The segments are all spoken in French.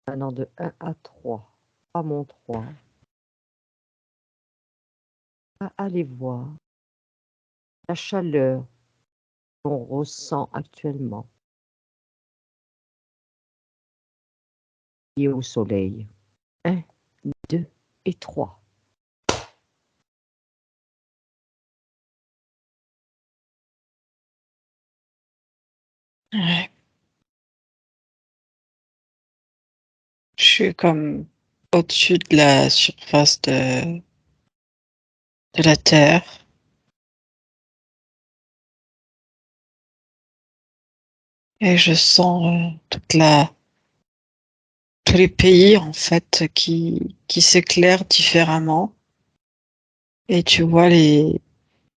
Allant de 1 à 3. 3 moins 3. Allez voir la chaleur qu'on ressent actuellement liée au soleil. 1, 2 et 3. Ouais. Je suis comme au-dessus de la surface de la Terre. Et je sens tous les pays en fait qui s'éclairent différemment. Et tu vois les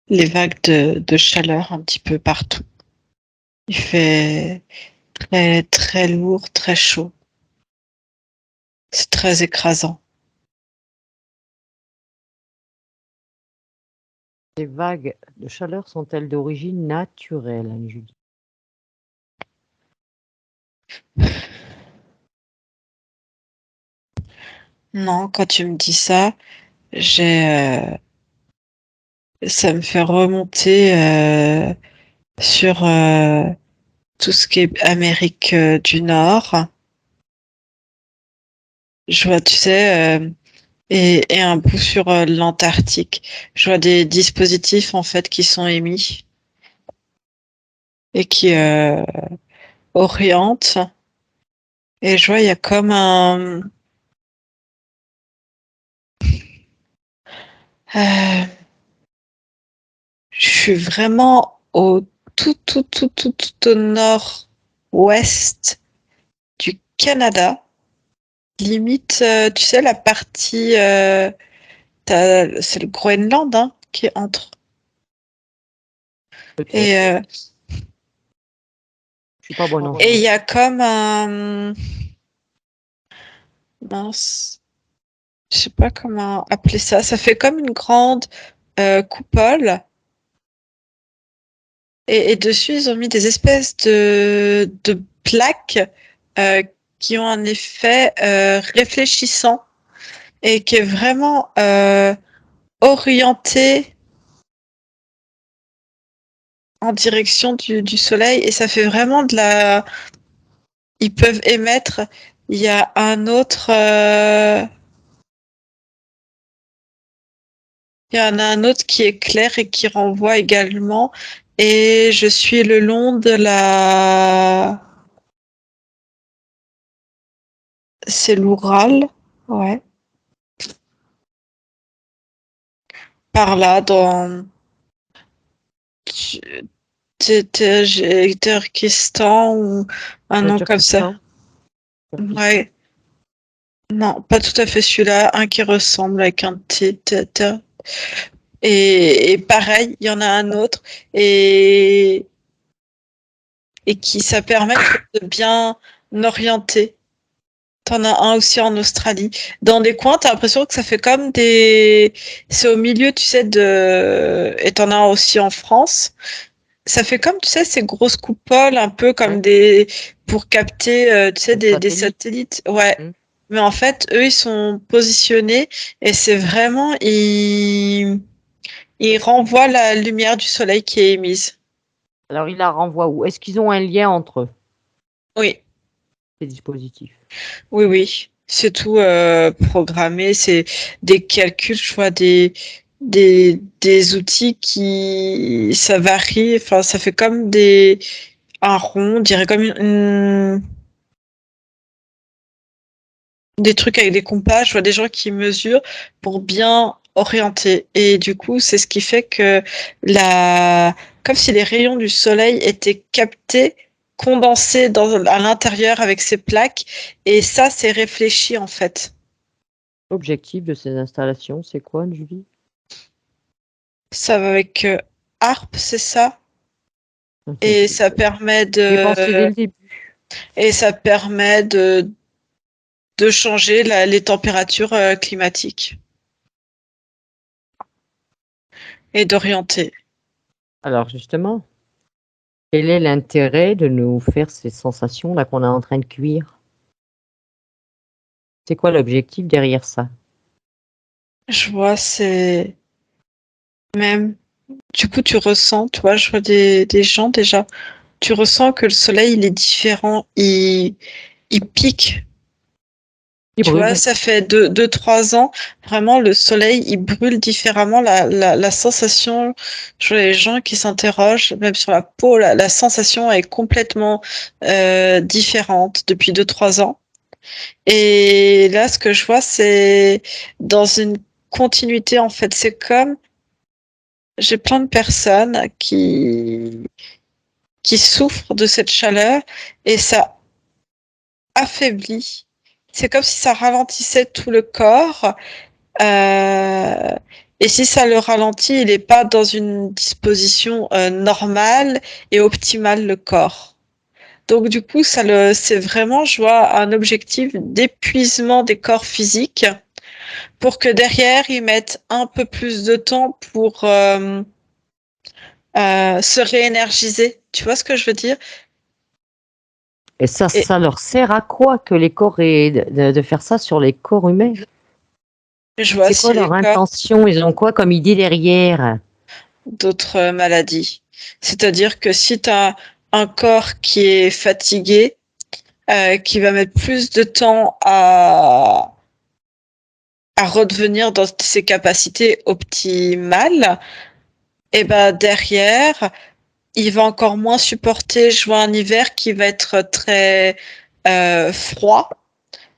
vagues de chaleur un petit peu partout. Il fait très très lourd, très chaud. C'est très écrasant. Les vagues de chaleur sont-elles d'origine naturelle, Anne-Julie? Non, quand tu me dis ça, ça me fait remonter sur tout ce qui est Amérique du Nord. Je vois, tu sais, et un bout sur l'Antarctique. Je vois des dispositifs en fait qui sont émis et qui orientent. Et je vois, il y a comme euh, je suis vraiment au tout au nord-ouest du Canada. Limite, tu sais, la partie, c'est le Groenland hein, qui est entre. Et Peut-être. Je suis pas bonne en il géo. y a comme un mince, je sais pas comment appeler ça. Ça fait comme une grande coupole. Et dessus, ils ont mis des espèces de plaques qui ont un effet réfléchissant et qui est vraiment orienté en direction du soleil. Et ça fait vraiment de la... Ils peuvent émettre. Il y a un autre... il y en a un autre qui est clair et qui renvoie également. Et je suis le long de la... C'est l'Oural, ouais. Par là, dans Turkestan ou un nom comme ça. Turkestan. Turkestan. Ouais. Non, pas tout à fait celui-là. Un qui ressemble avec un T. Et pareil, il y en a un autre. Et, et qui ça permet de bien orienter. T'en as un aussi en Australie. Dans des coins, t'as l'impression que ça fait comme des... C'est au milieu, tu sais, de... Et t'en as un aussi en France. Ça fait comme, tu sais, ces grosses coupoles, un peu comme Ouais. des... pour capter, tu sais, Le des satellite. satellites. Ouais. Hmm. Mais en fait, eux, ils sont positionnés et c'est vraiment... Ils renvoient la lumière du soleil qui est émise. Alors, il la renvoie où? Est-ce qu'ils ont un lien entre eux, Oui. ces dispositifs? Oui, oui, c'est tout programmé, c'est des calculs, je vois des outils qui ça varie, enfin ça fait comme un rond, on dirait comme des trucs avec des compas, je vois des gens qui mesurent pour bien orienter et du coup c'est ce qui fait que la comme si les rayons du soleil étaient captés condensés à l'intérieur avec ces plaques et ça c'est réfléchi en fait. L'objectif de ces installations, c'est quoi, Julie? Ça va avec harpe, c'est ça? Mhm. Et ça permet J'ai pensé dès de le début. et ça permet de changer les températures climatiques et d'orienter. Alors, justement, quel est l'intérêt de nous faire ces sensations là qu'on est en train de cuire? C'est quoi l'objectif derrière ça? Je vois, c'est même. Du coup, tu ressens, tu vois, je vois des gens déjà. Tu ressens que le soleil, il est différent. Il pique. Il Tu vois, brûle. ça fait 3 ans, vraiment, le soleil, il brûle différemment. La sensation, je vois les gens qui s'interrogent, même sur la peau, la sensation est complètement différente depuis 2, 3 ans. Et là, ce que je vois, c'est dans une continuité, en fait. C'est comme, j'ai plein de personnes qui souffrent de cette chaleur et ça affaiblit. C'est comme si ça ralentissait tout le corps. Euh, et si ça le ralentit, il n'est pas dans une disposition normale et optimale, le corps. Donc du coup, c'est vraiment, je vois, un objectif d'épuisement des corps physiques pour que derrière, ils mettent un peu plus de temps pour se réénergiser. Tu vois ce que je veux dire? Et ça, Et ça leur sert à quoi que les corps de faire ça sur les corps humains? je vois C'est quoi si les leur corps intention? Ils ont quoi comme idée derrière? d'autres maladies. C'est-à-dire que si tu as un corps qui est fatigué, qui va mettre plus de temps à redevenir dans ses capacités optimales, et ben derrière, il va encore moins supporter, je vois un hiver qui va être très froid,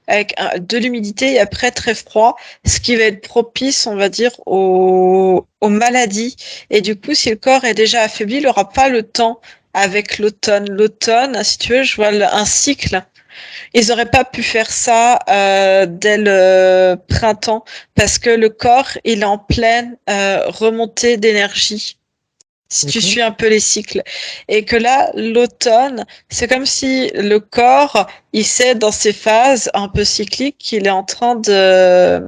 avec de l'humidité et après très froid, ce qui va être propice, on va dire, aux maladies. Et du coup, si le corps est déjà affaibli, il n'aura pas le temps avec l'automne. L'automne, si tu veux, je vois un cycle. Ils n'auraient pas pu faire ça dès le printemps parce que le corps, il est en pleine remontée d'énergie. Si tu D'accord. suis un peu les cycles. Et que là, l'automne, c'est comme si le corps, il sait dans ses phases un peu cycliques qu'il est en train euh,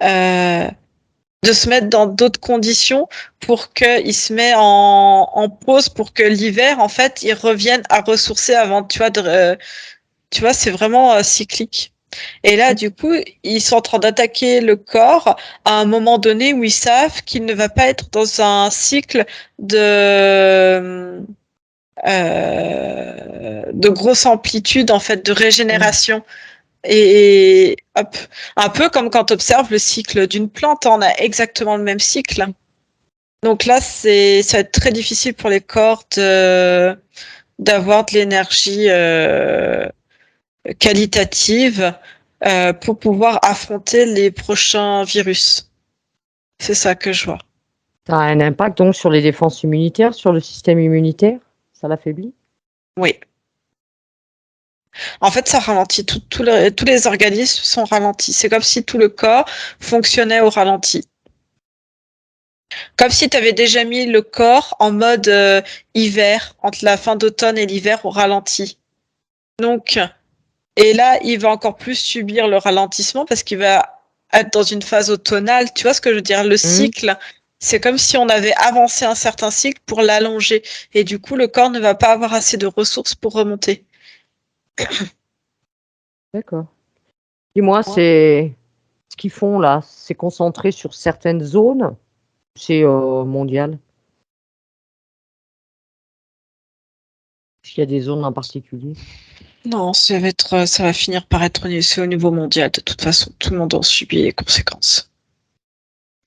de se mettre dans d'autres conditions pour qu'il se met en pause pour que l'hiver, en fait, il revienne à ressourcer avant, tu vois, c'est vraiment cyclique. Et là, du coup, ils sont en train d'attaquer le corps à un moment donné où ils savent qu'il ne va pas être dans un cycle de grosse amplitude, en fait, de Mm. régénération. Et hop, un peu comme quand tu observes le cycle d'une plante, on a exactement le même cycle. Donc là, ça va être très difficile pour les corps d'avoir de l'énergie qualitative pour pouvoir affronter les prochains virus. C'est ça que je vois. Ça a un impact donc sur les défenses immunitaires, sur le système immunitaire? Ça l'affaiblit? Oui. En fait, ça ralentit. Tous les organismes sont ralentis. C'est comme si tout le corps fonctionnait au ralenti. Comme si tu avais déjà mis le corps en mode hiver, entre la fin d'automne et l'hiver au ralenti. Donc, et là, il va encore plus subir le ralentissement parce qu'il va être dans une phase automnale. Tu vois ce que je veux dire? Le Mm. cycle, c'est comme si on avait avancé un certain cycle pour l'allonger. Et du coup, le corps ne va pas avoir assez de ressources pour remonter. D'accord. Dis-moi, c'est ce qu'ils font là, c'est concentré sur certaines zones? C'est mondial? Est-ce qu'il y a des zones en particulier? Non, ça va finir par être c'est au niveau mondial. De toute façon, tout le monde en subit les conséquences.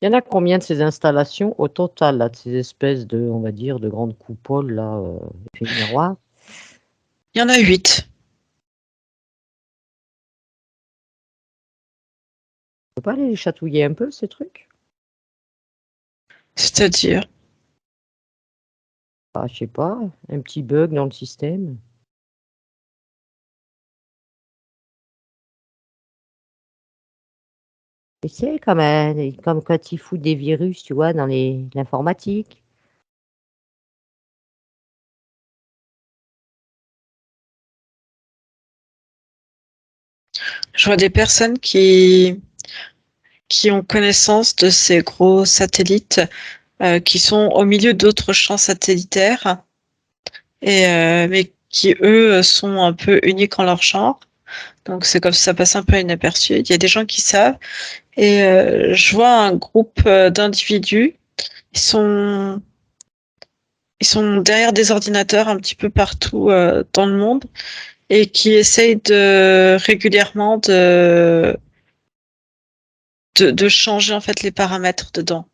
Il y en a combien de ces installations au total, là, de ces espèces de, on va dire, de grandes coupoles, là, effet miroir? Il y en a 8. On peut pas aller les chatouiller un peu, ces trucs? C'est-à-dire, Ah, je sais pas, un petit bug dans le système. Et c'est comme quand ils foutent des virus, tu vois, dans l'informatique. je vois des personnes qui ont connaissance de ces gros satellites qui sont au milieu d'autres champs satellitaires, mais qui, eux, sont un peu uniques en leur genre. Donc c'est comme si ça passe un peu inaperçu. Il y a des gens qui savent. Et je vois un groupe d'individus. Ils sont, ils sont derrière des ordinateurs un petit peu partout dans le monde et qui essayent régulièrement de changer en fait les paramètres dedans.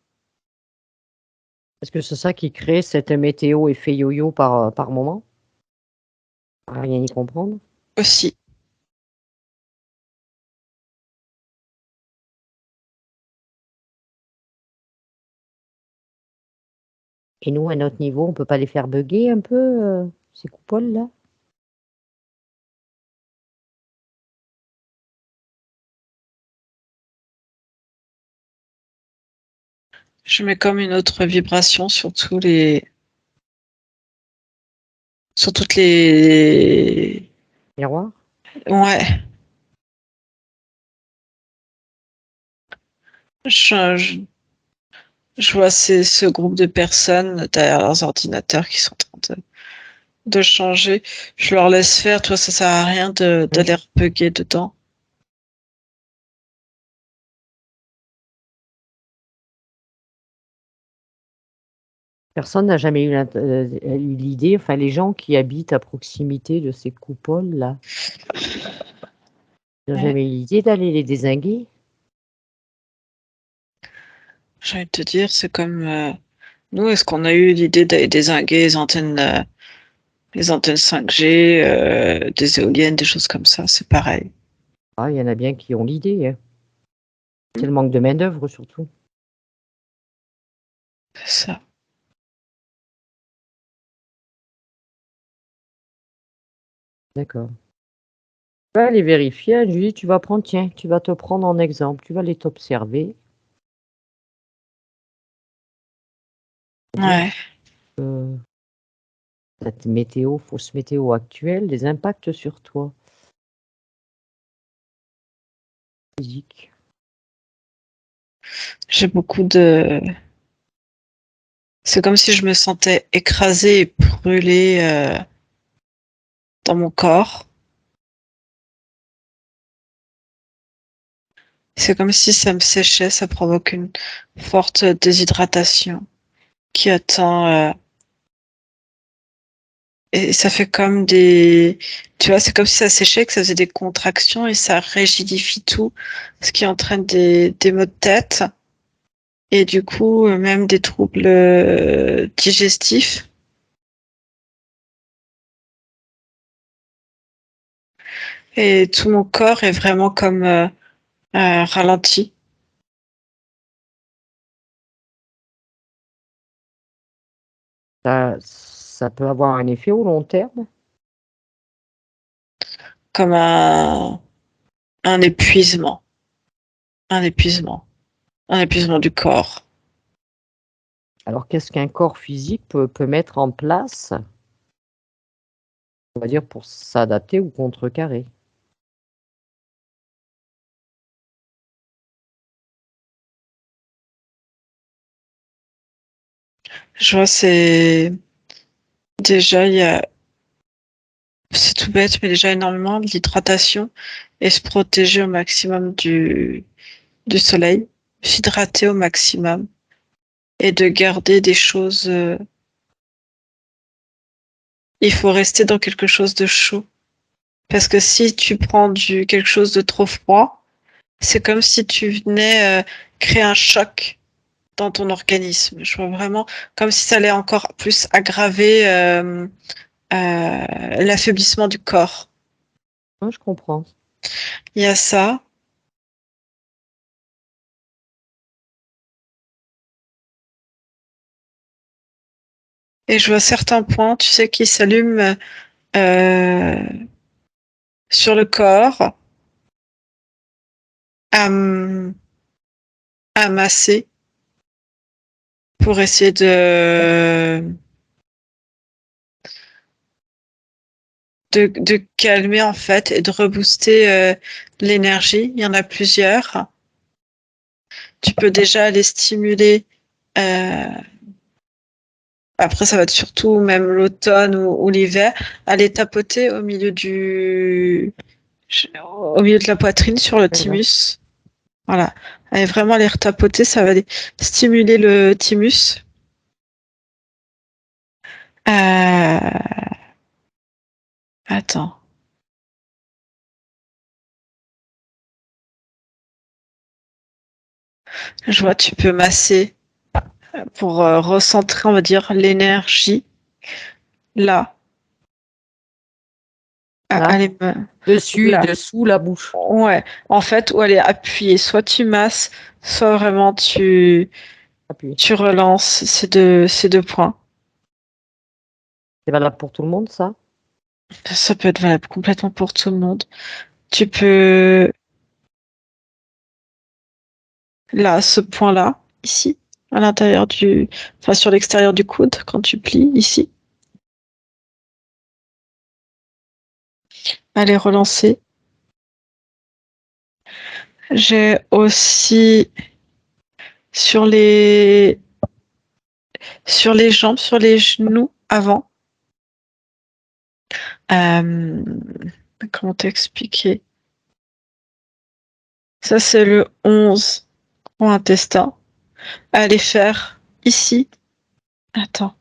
Est-ce que c'est ça qui crée cette météo effet yo-yo par moment? À rien y comprendre. Aussi. Et nous, à notre niveau, on peut pas les faire bugger un peu, ces coupoles-là? Je mets comme une autre vibration sur toutes les. Miroir? Ouais. Je vois ce groupe de personnes derrière leurs ordinateurs qui sont en train de changer. Je leur laisse faire, toi, ça sert à rien d'aller repugger dedans. Personne n'a jamais eu l'idée, enfin les gens qui habitent à proximité de ces coupoles-là, ils n'ont Ouais. jamais eu l'idée d'aller les dézinguer? J'ai envie de te dire, c'est comme nous, est-ce qu'on a eu l'idée d'aller dézinguer les antennes 5G, des éoliennes, des choses comme ça, c'est pareil. Ah, il y en a bien qui ont l'idée, hein. C'est le manque de main-d'œuvre surtout. C'est ça. D'accord. Tu vas aller vérifier, Julie, tu vas prendre, tiens, tu vas te prendre en exemple, tu vas aller t'observer. Ouais. Cette météo, fausse météo actuelle, les impacts sur toi. Physique. J'ai beaucoup de. C'est comme si je me sentais écrasée et brûlée dans mon corps. C'est comme si ça me séchait, ça provoque une forte déshydratation qui attend. Et ça fait comme des. Tu vois, c'est comme si ça séchait, que ça faisait des contractions et ça rigidifie tout, ce qui entraîne des maux de tête et du coup, même des troubles digestifs. Et tout mon corps est vraiment comme ralenti. Ça peut avoir un effet au long terme. Comme un épuisement. Un épuisement. Un épuisement du corps. Alors, qu'est-ce qu'un corps physique peut mettre en place, on va dire, pour s'adapter ou contrecarrer? Je vois, c'est. Déjà, il y a. C'est tout bête, mais déjà énormément l'hydratation et se protéger au maximum du soleil, s'hydrater au maximum et de garder des choses. Il faut rester dans quelque chose de chaud. Parce que si tu prends quelque chose de trop froid, c'est comme si tu venais créer un choc dans ton organisme. Je vois vraiment comme si ça allait encore plus aggraver l'affaiblissement du corps. Ouais, je comprends. Il y a ça. Et je vois certains points, tu sais, qui s'allument euh, sur le corps, à, à masser pour essayer de calmer en fait et de rebooster l'énergie. Il y en a plusieurs. Tu peux déjà les stimuler. euh, Après, ça va être surtout même l'automne ou l'hiver, aller tapoter au milieu Au milieu de la poitrine, sur le thymus. Voilà. Et vraiment les retapoter, ça va stimuler le thymus. Attends. Je vois, tu peux masser pour recentrer, on va dire, l'énergie là. Allez, Dessus, là. dessous la bouche. Ouais. En fait, où elle est appuyée. Soit tu masses, soit vraiment tu relances ces deux points. C'est valable pour tout le monde, ça? Ça peut être valable complètement pour tout le monde. Tu peux, là, ce point-là, ici, à l'intérieur enfin, sur l'extérieur du coude, quand tu plies, ici. Allez, relancer. J'ai aussi sur les jambes, sur les genoux avant. Comment t'expliquer? Ça, c'est le 11 pour intestin. Allez faire ici. Attends.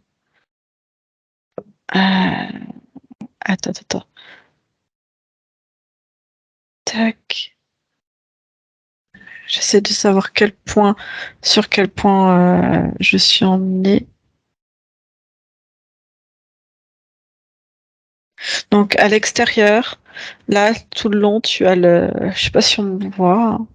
Attends. Tac. J'essaie de savoir sur quel point je suis emmenée. Donc à l'extérieur, là, tout le long, tu as je sais pas si on me voit, hein.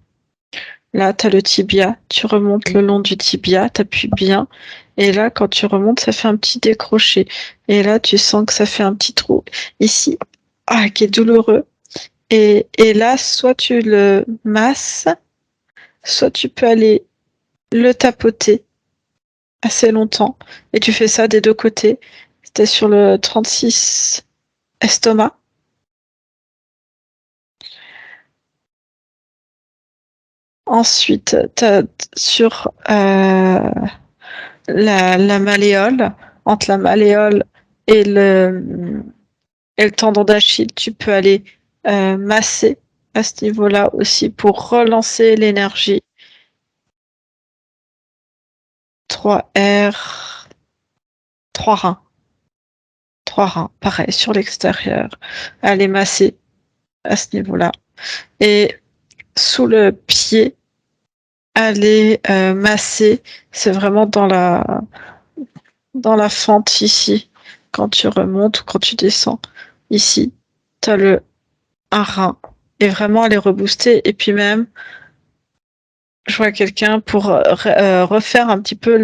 Là, tu as le tibia, tu remontes le long du tibia, tu appuies bien. Et là, quand tu remontes, ça fait un petit décroché. Et là, tu sens que ça fait un petit trou ici, qui est douloureux. Et là, soit tu le masses, soit tu peux aller le tapoter assez longtemps. Et tu fais ça des deux côtés. C'était sur le 36 estomac. Ensuite, sur la malléole, entre la malléole et le tendon d'Achille, tu peux aller masser à ce niveau-là aussi pour relancer l'énergie. 3R, 3 reins. 3 reins, pareil, sur l'extérieur. Aller masser à ce niveau-là. Et sous le pied, aller masser, c'est vraiment dans la fente ici, quand tu remontes ou quand tu descends. Ici, tu as un rein. Et vraiment aller rebooster. Et puis même, je vois quelqu'un pour refaire un petit peu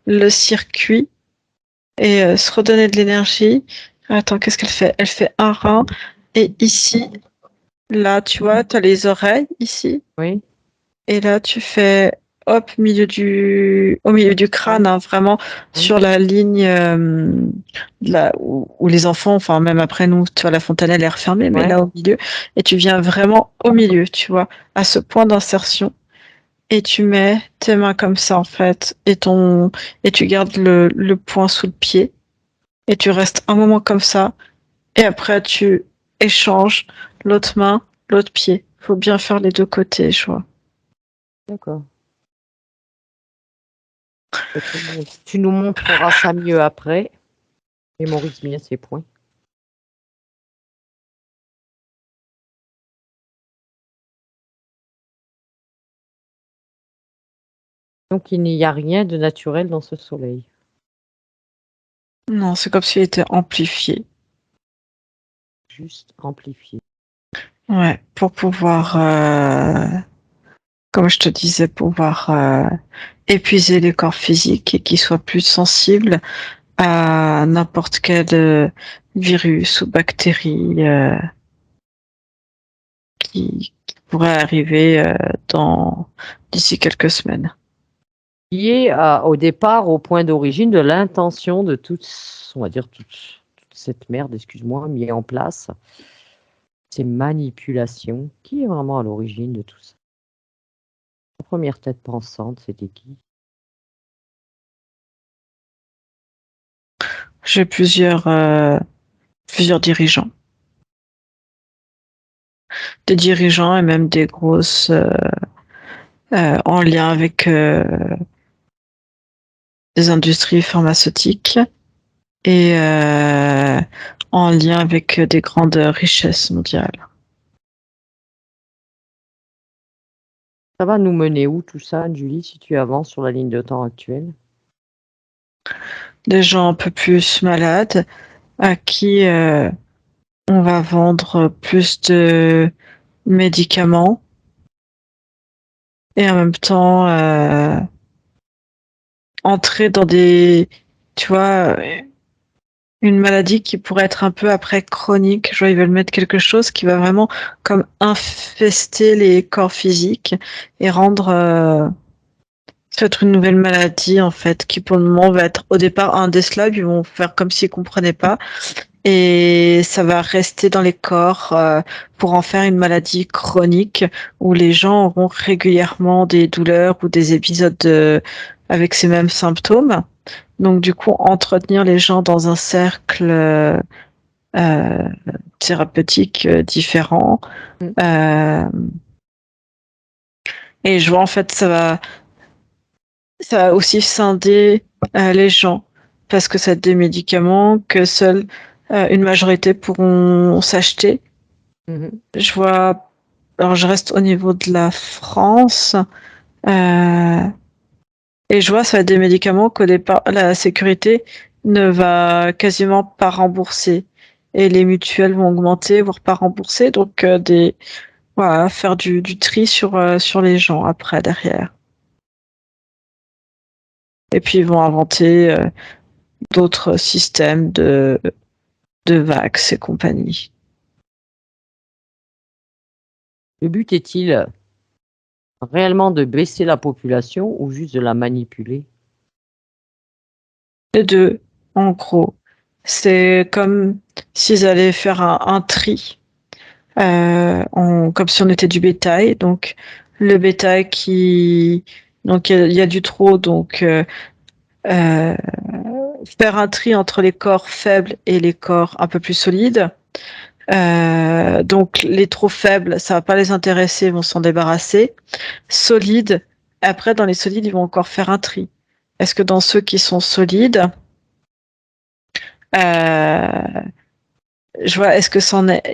le circuit et se redonner de l'énergie. Attends, qu'est-ce qu'elle fait? Elle fait un rein. Et ici, là, tu vois, tu as les oreilles ici. Oui. Et là, tu fais hop, au milieu du crâne, hein, vraiment sur la ligne où les enfants, enfin même après nous, tu vois, la fontanelle est refermée, mais là au milieu, et tu viens vraiment au milieu, tu vois, à ce point d'insertion, et tu mets tes mains comme ça en fait, et tu gardes le poing sous le pied, et tu restes un moment comme ça, et après tu échanges l'autre main, l'autre pied. Faut bien faire les deux côtés, je vois. D'accord. Tu nous montreras ça mieux après. Mémorise bien ces points. Donc il n'y a rien de naturel dans ce soleil. Non, c'est comme s'il était amplifié. Juste amplifié. Ouais, pour pouvoir, comme je te disais, pouvoir épuiser les corps physiques et qu'ils soient plus sensibles à n'importe quel virus ou bactérie qui pourrait arriver d'ici quelques semaines. Qui est au départ au point d'origine de l'intention de toute cette merde, excuse-moi, mise en place, ces manipulations. Qui est vraiment à l'origine de tout ça? La première tête pensante, c'était qui? J'ai plusieurs dirigeants. des dirigeants et même des grosses en lien avec des industries pharmaceutiques et en lien avec des grandes richesses mondiales. Ça va nous mener où tout ça, Julie, si tu avances sur la ligne de temps actuelle? Des gens un peu plus malades à qui on va vendre plus de médicaments et en même temps entrer dans des, tu vois, une maladie qui pourrait être un peu après chronique. Je vois, ils veulent mettre quelque chose qui va vraiment comme infester les corps physiques et rendre ça va être une nouvelle maladie en fait qui pour le moment va être au départ un décelable. Ils vont faire comme s'ils comprenaient pas et ça va rester dans les corps pour en faire une maladie chronique où les gens auront régulièrement des douleurs ou des épisodes avec ces mêmes symptômes. Donc du coup, entretenir les gens dans un cercle thérapeutique différent. Mm. Euh, et je vois en fait ça va aussi scinder les gens parce que c'est des médicaments que seule une majorité pourront s'acheter. Mhm. Je vois, alors je reste au niveau de la France et je vois ça va être des médicaments que la sécurité ne va quasiment pas rembourser et les mutuelles vont augmenter voire pas rembourser donc voilà, faire du tri sur les gens après derrière. Et puis ils vont inventer d'autres systèmes de vax et compagnie. Le but est-il réellement de baisser la population ou juste de la manipuler? Les deux, en gros. C'est comme s'ils allaient faire un tri, comme si on était du bétail. Donc, le bétail donc il y a du trop, donc euh, faire un tri entre les corps faibles et les corps un peu plus solides. Donc les trop faibles, ça va pas les intéresser, ils vont s'en débarrasser. Solides, après dans les solides, ils vont encore faire un tri. Est-ce que dans ceux qui sont solides, euh, je vois, est-ce que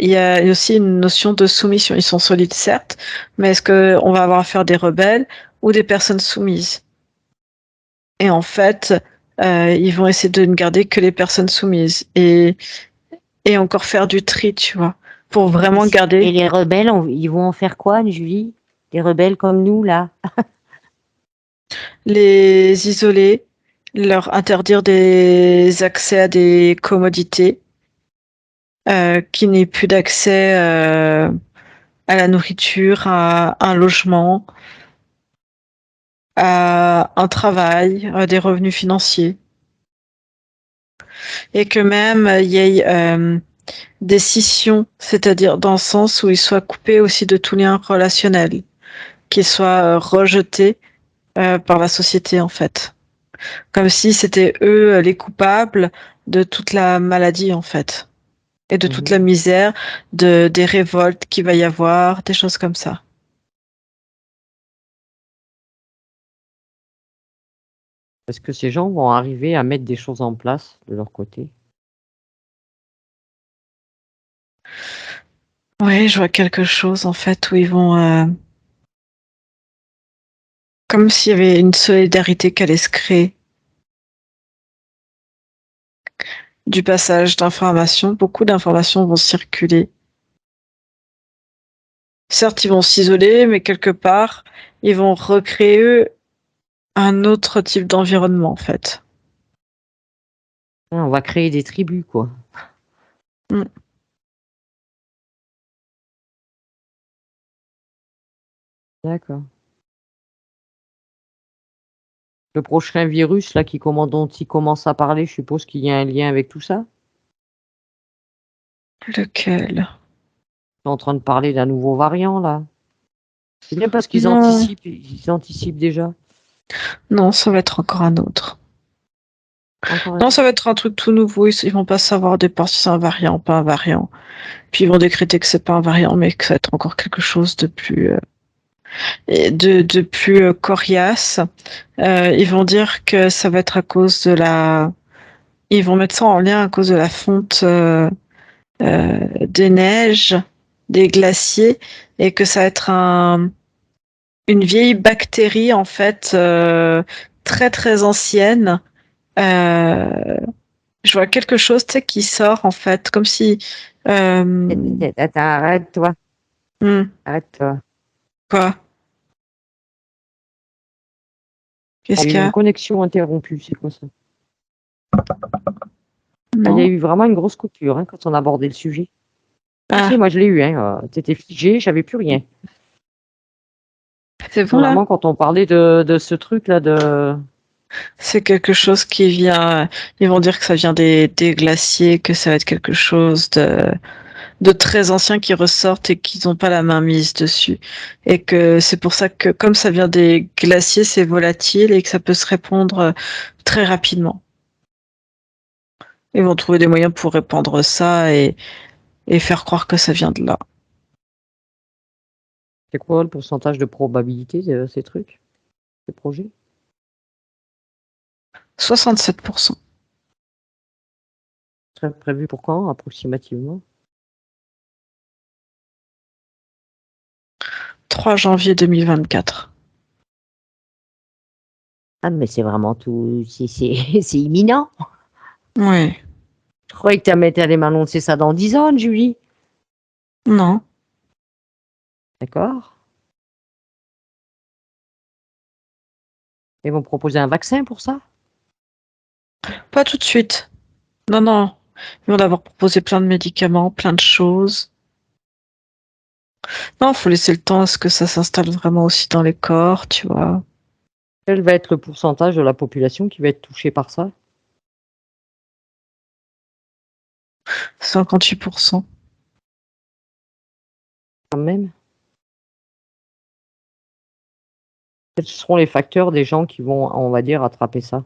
il y a aussi une notion de soumission. Ils sont solides certes, mais est-ce que on va avoir à faire des rebelles ou des personnes soumises? Et en fait, ils vont essayer de ne garder que les personnes soumises et encore faire du tri, tu vois, pour vraiment Et garder les rebelles, ils vont en faire quoi, Julie? Les rebelles comme nous, là? les isoler, leur interdire des accès à des commodités, qu'il n'ait plus d'accès à la nourriture, à un logement, à un travail, à des revenus financiers. Et que même il y ait des scissions, c'est-à-dire dans le sens où ils soient coupés aussi de tout lien relationnel, qu'ils soient rejetés par la société en fait. Comme si c'était eux les coupables de toute la maladie en fait. Et de toute la Mhm. misère, des révoltes qu'il va y avoir, des choses comme ça. Est-ce que ces gens vont arriver à mettre des choses en place de leur côté? Oui, je vois quelque chose en fait où ils vont comme s'il y avait une solidarité qui allait se créer du passage d'informations. Beaucoup d'informations vont circuler. Certes, ils vont s'isoler, mais quelque part, ils vont recréer eux un autre type d'environnement en fait. On va créer des tribus, quoi. Mm. D'accord. Le prochain virus, là, dont il commence à parler, je suppose qu'il y a un lien avec tout ça? Lequel? Ils sont en train de parler d'un nouveau variant, là. C'est bien parce Non, ils anticipent déjà. non, ça va être encore un autre. Encore Non, ça va être un truc tout nouveau. Ils vont pas savoir au départ si c'est un variant, pas un variant. Puis ils vont décréter que c'est pas un variant, mais que ça va être encore quelque chose de plus, de plus coriace. Ils vont dire que ça va être à cause de la. Ils vont mettre ça en lien à cause de la fonte des neiges, des glaciers, et que ça va être une vieille bactérie en fait très très ancienne. Euh, je vois quelque chose, tu sais, qui sort en fait, comme si. Attends, arrête-toi. Arrête-toi. Quoi? Qu'est-ce qu'il y Une a? connexion interrompue, c'est quoi ça? Il y a Non. eu vraiment une grosse coupure hein, quand on a abordé le sujet. Ah, Si, moi je l'ai eu, hein. T'étais figé, j'avais plus rien. c'est bon là? Vraiment, quand on parlait de ce truc-là, de. C'est quelque chose qui vient. Ils vont dire que ça vient des glaciers, que ça va être quelque chose de très ancien qui ressortent et qu'ils n'ont pas la main mise dessus. Et que c'est pour ça que, comme ça vient des glaciers, c'est volatile et que ça peut se répandre très rapidement. Ils vont trouver des moyens pour répandre ça et faire croire que ça vient de là. C'est quoi le pourcentage de probabilité de ces trucs, ces projets? 67%. C'est prévu pour quand, approximativement? 3 janvier 2024. Ah, mais c'est vraiment tout. C'est imminent. Oui. Je croyais que tu allais m'annoncer ça dans 10 ans, Julie. Non. D'accord. Ils vont proposer un vaccin pour ça? Pas tout de suite. Non, non. Ils vont d'abord proposer plein de médicaments, plein de choses. Non, faut laisser le temps à ce que ça s'installe vraiment aussi dans les corps, tu vois. Quel va être le pourcentage de la population qui va être touchée par ça? 58%. Quand même. Quels seront les facteurs des gens qui vont, on va dire, attraper ça?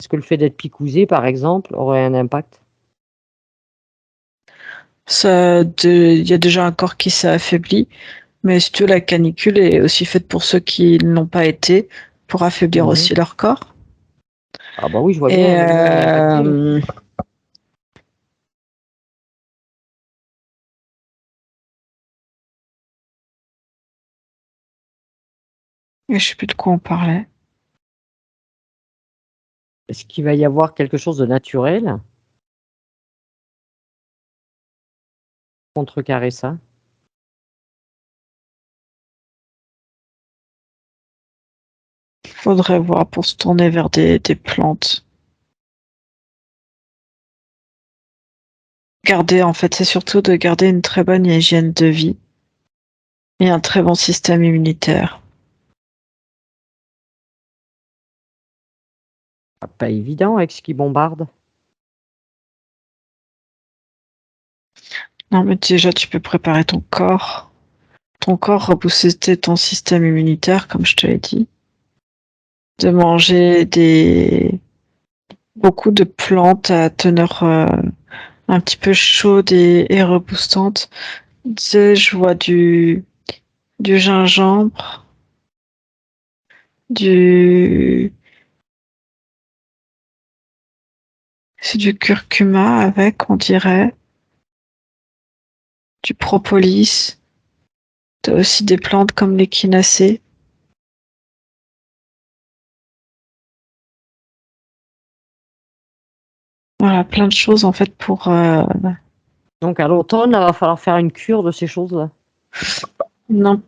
Est-ce que le fait d'être picousé, par exemple, aurait un impact? Il y a déjà un corps qui s'est affaibli, mais si tu veux, la canicule est aussi faite pour ceux qui ne l'ont pas été, pour affaiblir aussi leur corps. Ah bah oui, je vois Et bien, même nous, on est impactés. je sais plus de quoi on parlait. Est-ce qu'il va y avoir quelque chose de naturel? Contrecarrer ça? Faudrait voir pour se tourner vers des plantes. Garder, en fait, c'est surtout de garder une très bonne hygiène de vie et un très bon système immunitaire. Pas évident avec ce qui bombarde. Non, mais déjà, tu peux préparer ton corps. Ton corps, rebooster ton système immunitaire, comme je te l'ai dit. De manger beaucoup de plantes à teneur un petit peu chaude et reboostante. Tu sais, je vois du gingembre, c'est du curcuma avec, on dirait, du propolis. T'as aussi des plantes comme l'échinacée. Voilà, plein de choses en fait pour. Donc à l'automne, il va falloir faire une cure de ces choses-là. Non,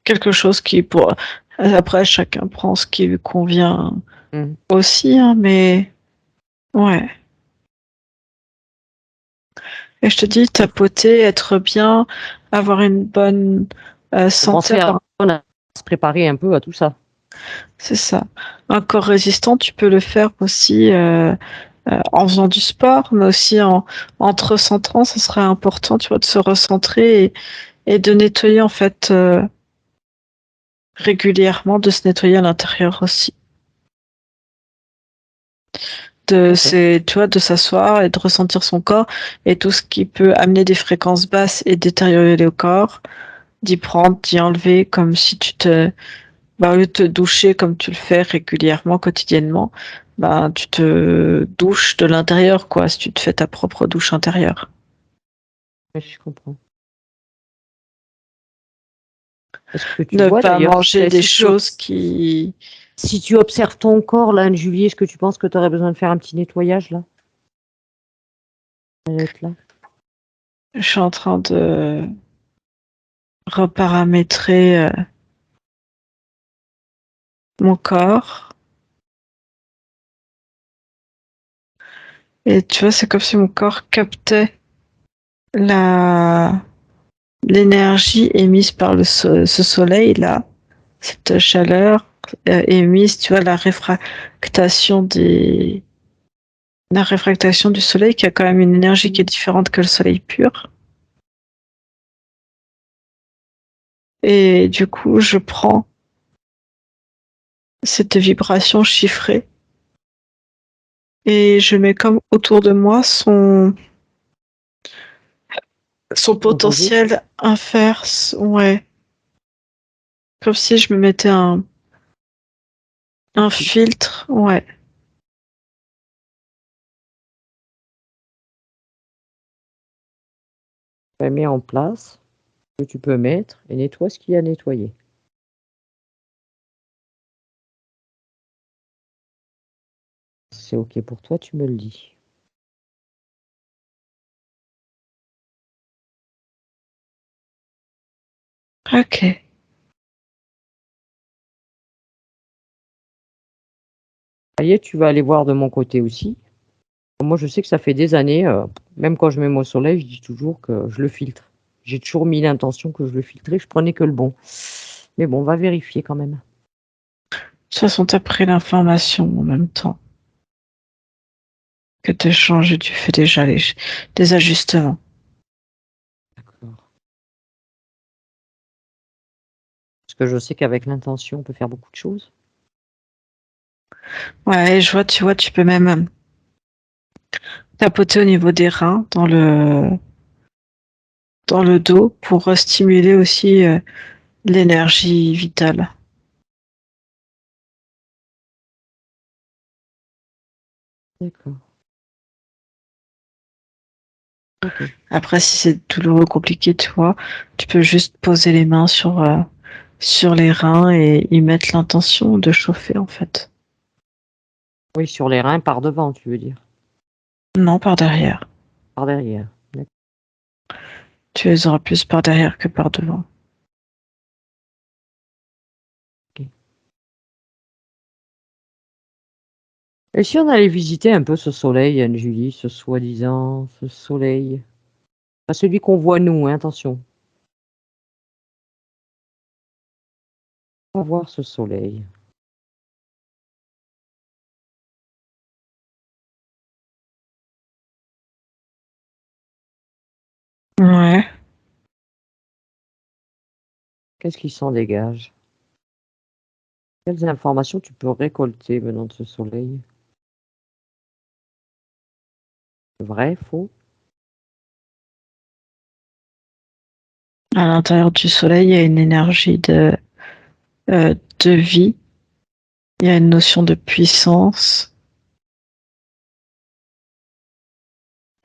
quelque chose qui pour. Après, chacun prend ce qui lui convient aussi, hein, mais ouais. Et je te dis, tapoter, être bien, avoir une bonne santé. Penser à se préparer un peu à tout ça. C'est ça. Un corps résistant, tu peux le faire aussi en faisant du sport, mais aussi en te recentrant. Ce serait important, tu vois, de se recentrer et de nettoyer en fait régulièrement de se nettoyer à l'intérieur aussi. Tu vois, de s'asseoir et de ressentir son corps et tout ce qui peut amener des fréquences basses et détériorer le corps, d'y prendre, d'y enlever comme si au lieu de te doucher comme tu le fais régulièrement, quotidiennement, tu te douches de l'intérieur, quoi, si tu te fais ta propre douche intérieure. Oui, je comprends. Est-ce que tu Ne vois pas d'ailleurs, manger des si choses qui... si tu observes ton corps, là, Anne-Julie, est-ce que tu penses que tu aurais besoin de faire un petit nettoyage, là? Elle est là. Je suis en train de reparamétrer mon corps. Et tu vois, c'est comme si mon corps captait la l'énergie émise par ce soleil-là, cette chaleur émise, tu vois, la réfractation du soleil qui a quand même une énergie qui est différente que le soleil pur. Et du coup, je prends cette vibration chiffrée et je mets comme autour de moi son Composé. potentiel inverse, ouais. Comme si je me mettais un filtre, ouais. Mets en place ce que tu peux mettre et nettoie ce qu'il y a à nettoyer. C'est OK pour toi, tu me le dis. Ok. Ça y est, tu vas aller voir de mon côté aussi. Moi, je sais que ça fait des années, même quand je mets mon soleil, je dis toujours que je le filtre. J'ai toujours mis l'intention que je le filtrais, je prenais que le bon. Mais bon, on va vérifier quand même. De toute façon, t'as pris l'information en même temps que tu changes et tu fais déjà des ajustements. D'accord. Parce que je sais qu'avec l'intention, on peut faire beaucoup de choses. Ouais, tu vois, tu peux même tapoter au niveau des reins, dans le dos, pour stimuler aussi l'énergie vitale. D'accord. OK. Après, si c'est douloureux, compliqué, tu vois, tu peux juste poser les mains sur les reins et y mettre l'intention de chauffer, en fait. Oui, sur les reins par devant, tu veux dire? Non, par derrière. Par derrière. D'accord. Tu les auras plus par derrière que par devant. OK. Et si on allait visiter un peu ce soleil, Anne-Julie, ce soi-disant, ce soleil? Pas celui qu'on voit nous, hein, attention. On va voir ce soleil. Ouais. Qu'est-ce qui s'en dégage? Quelles informations tu peux récolter venant de ce soleil? Vrai, faux? À l'intérieur du soleil, il y a une énergie de vie. Il y a une notion de puissance.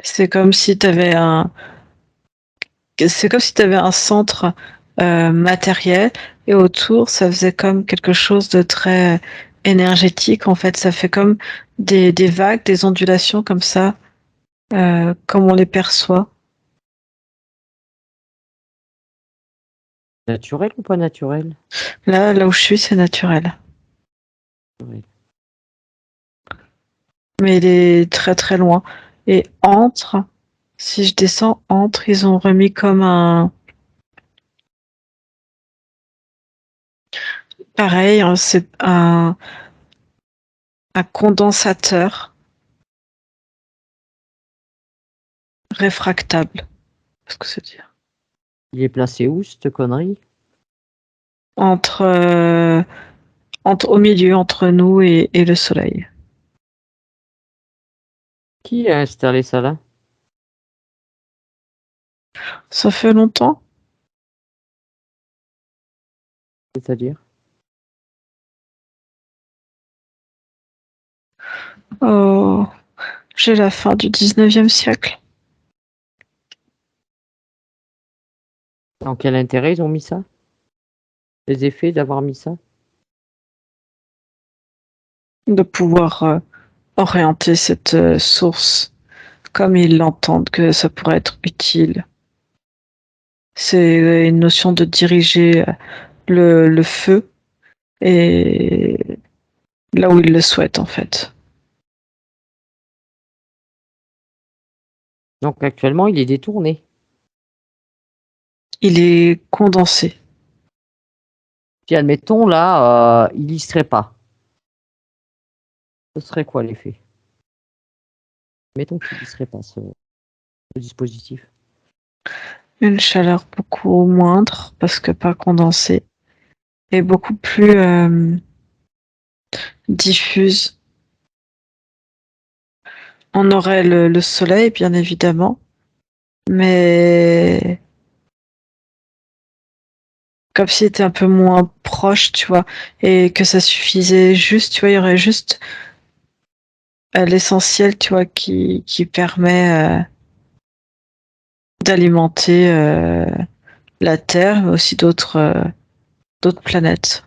C'est comme si tu avais un centre matériel et autour, ça faisait comme quelque chose de très énergétique. En fait, ça fait comme des vagues, des ondulations comme ça, comme on les perçoit. Naturel ou pas naturel? Là où je suis, c'est naturel. Oui. Mais il est très très loin. Et si je descends, ils ont remis comme pareil, c'est un condensateur réfractable. Qu'est-ce que c'est dire? Il est placé où, cette connerie? entre, au milieu entre nous et le soleil. Qui a installé ça là? Ça fait longtemps? C'est-à-dire? Oh, j'ai la fin du 19e siècle. Dans quel intérêt ils ont mis ça? Les effets d'avoir mis ça? De pouvoir orienter cette source comme ils l'entendent, que ça pourrait être utile. C'est une notion de diriger le feu et là où ils le souhaitent en fait. Donc actuellement, il est détourné. Il est condensé. Puis admettons là, il y serait pas. Ce serait quoi l'effet? Mettons qu'il y serait pas ce dispositif. Une chaleur beaucoup moindre parce que pas condensée et beaucoup plus diffuse. On aurait le soleil bien évidemment, mais comme s'il était un peu moins proche, tu vois, et que ça suffisait juste, tu vois, il y aurait juste l'essentiel, tu vois, qui permet d'alimenter la Terre, mais aussi d'autres planètes.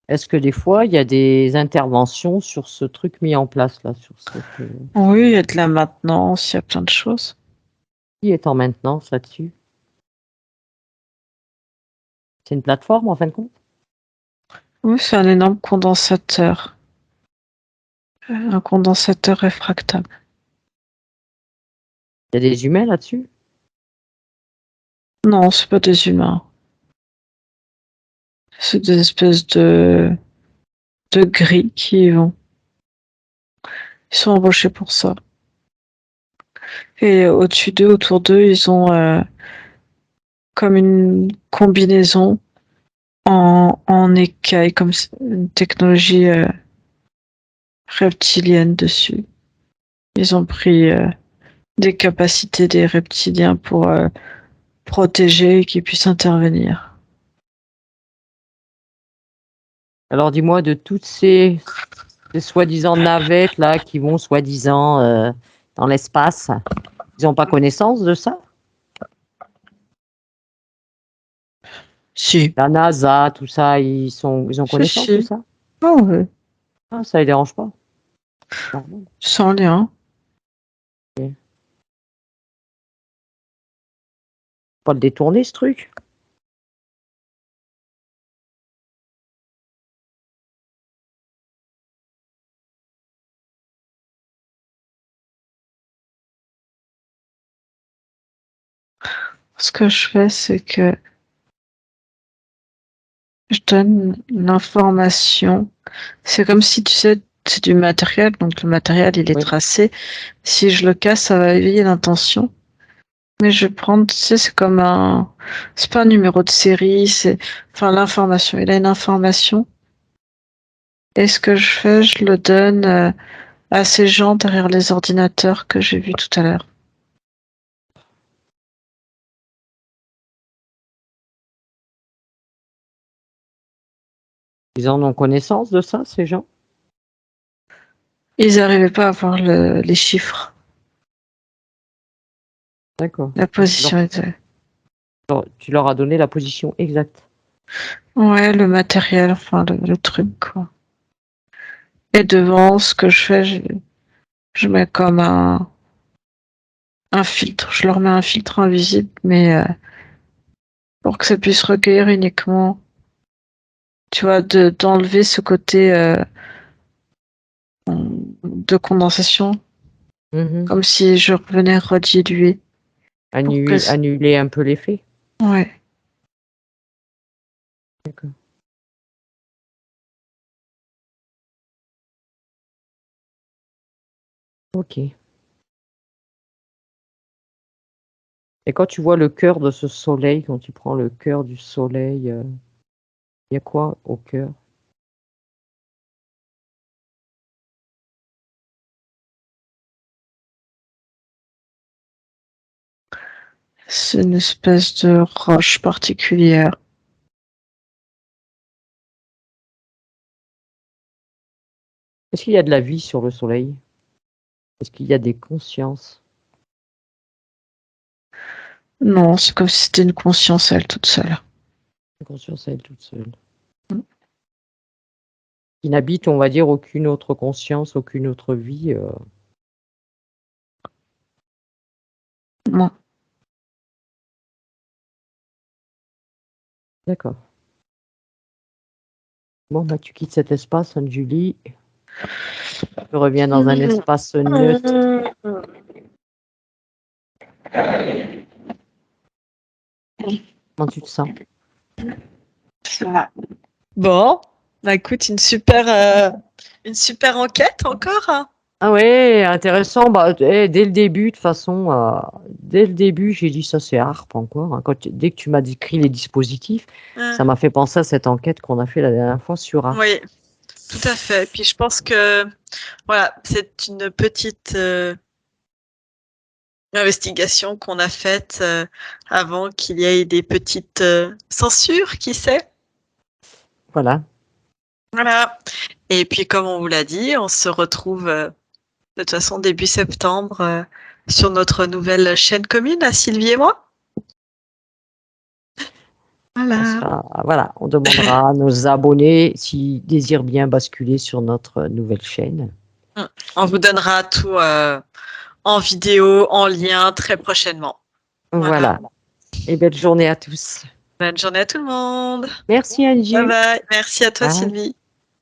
Est-ce que des fois, il y a des interventions sur ce truc mis en place là, sur cette Oui, il y a de la maintenance, il y a plein de choses. qui est en maintenance là-dessus? C'est une plateforme en fin de compte? Oui, c'est un énorme condensateur, un condensateur réfractable. Il y a des humains là-dessus? Non, c'est pas des humains. C'est des espèces de gris qui vont. Ils sont embauchés pour ça. Et au-dessus d'eux, autour d'eux, ils ont comme une combinaison en écaille, comme une technologie reptilienne dessus. Ils ont pris des capacités des reptiliens pour protéger et qu'ils puissent intervenir. Alors dis-moi, de toutes ces soi-disant navettes là qui vont soi-disant dans l'espace, ils n'ont pas connaissance de ça? Si. La NASA, tout ça, ils ont Si, connaissance de si. ça? Oh, ouais. Ah, ça les dérange pas. Normal. Sans lien. Ok. Pas le détourner ce truc. Ce que je fais, c'est que je donne l'information. C'est comme si, tu sais, c'est du matériel, donc le matériel, il est Oui. tracé. Si je le casse, ça va éveiller l'intention. Mais je vais prendre, tu sais, c'est pas un numéro de série, c'est, enfin, l'information. Il a une information. Et ce que je fais, je le donne à ces gens derrière les ordinateurs que j'ai vus tout à l'heure. Ils en ont connaissance de ça, ces gens? Ils n'arrivaient pas à voir les chiffres, D'accord. la Alors, position exacte. tu leur as donné la position exacte. Ouais, le matériel, enfin, le truc, quoi. Et devant, ce que je fais, je mets comme un filtre. Je leur mets un filtre invisible, mais pour que ça puisse recueillir uniquement, tu vois, d'enlever ce côté de condensation, Mhm. comme si je revenais rediluer. Pour que, Annuler un peu l'effet. ouais. D'accord. Ok. Et quand tu vois le cœur de ce soleil, quand tu prends le cœur du soleil, il y a quoi au cœur? C'est une espèce de roche particulière. Est-ce qu'il y a de la vie sur le soleil? Est-ce qu'il y a des consciences? Non, c'est comme si c'était une conscience, elle, toute seule. Une conscience à elle toute seule. Mm. Qui n'habite, on va dire, aucune autre conscience, aucune autre vie. Non. D'accord. Bon, bah, tu quittes cet espace, Anne-Julie. Tu reviens dans un espace neutre. Comment tu te sens? Bon, bah écoute, une super enquête encore, hein. Ah ouais, intéressant. Bah, dès le début, de toute façon, dès le début, j'ai dit ça c'est ARP encore. Hein. Dès que tu m'as décrit les dispositifs, ça m'a fait penser à cette enquête qu'on a fait la dernière fois sur ARP. Oui, tout à fait. Puis je pense que voilà, c'est une petite investigation qu'on a faite avant qu'il y ait des petites censures, qui sait. Voilà. Voilà. Et puis comme on vous l'a dit, on se retrouve de toute façon début septembre sur notre nouvelle chaîne commune à Sylvie et moi. Voilà, on demandera à nos abonnés s'ils désirent bien basculer sur notre nouvelle chaîne. On vous donnera tout en vidéo, en lien très prochainement. Voilà. Et belle journée à tous. Bonne journée à tout le monde. Merci Angie. Bye bye. Merci à toi, Bye. Sylvie.